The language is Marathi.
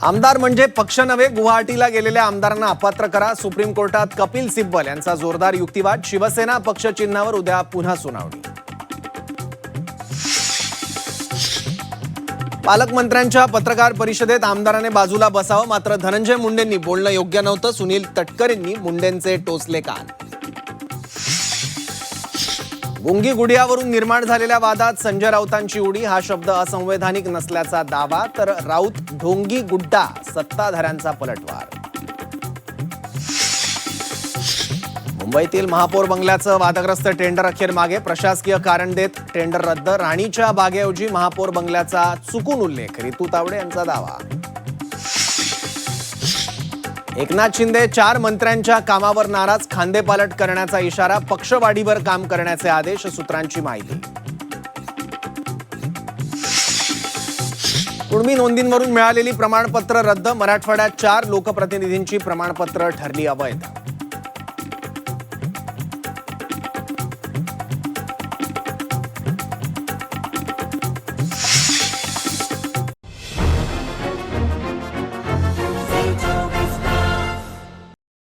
आमदार म्हणजे पक्ष नव्हे, गुवाहाटीला गेलेल्या आमदारांना अपात्र करा. सुप्रीम कोर्टात कपिल सिब्बल यांचा जोरदार युक्तिवाद. शिवसेना पक्ष चिन्हावर उद्या पुन्हा सुनावणी. पालकमंत्र्यांच्या पत्रकार परिषदेत आमदाराने बाजूला बसावं, मात्र धनंजय मुंडेंनी बोलणं योग्य नव्हतं. सुनील तटकरेंनी मुंडेंचे टोचले कान. गुंगी गुडियावरून निर्माण झालेल्या वादात संजय राऊतांची उडी. हा शब्द असंवैधानिक नसल्याचा दावा, तर राऊत ढोंगी गुड्डा सत्ताधाऱ्यांचा पलटवार. मुंबईतील महापौर बंगल्याचं वादग्रस्त टेंडर अखेर मागे. प्रशासकीय कारण देत टेंडर रद्द. राणीच्या बागेऐवजी महापौर बंगल्याचा चुकून उल्लेख. रितू तावडे यांचा दावा. एकनाथ शिंदे 4 मंत्र्यांच्या कामावर नाराज. खांदेपालट करण्याचा इशारा. पक्षवाढीवर काम करण्याचे आदेश. सूत्रांची माहिती. कुणबी नोंदींवरून मिळालेली प्रमाणपत्र रद्द. मराठवाड्यात 4 लोकप्रतिनिधींची प्रमाणपत्र ठरली अवैध.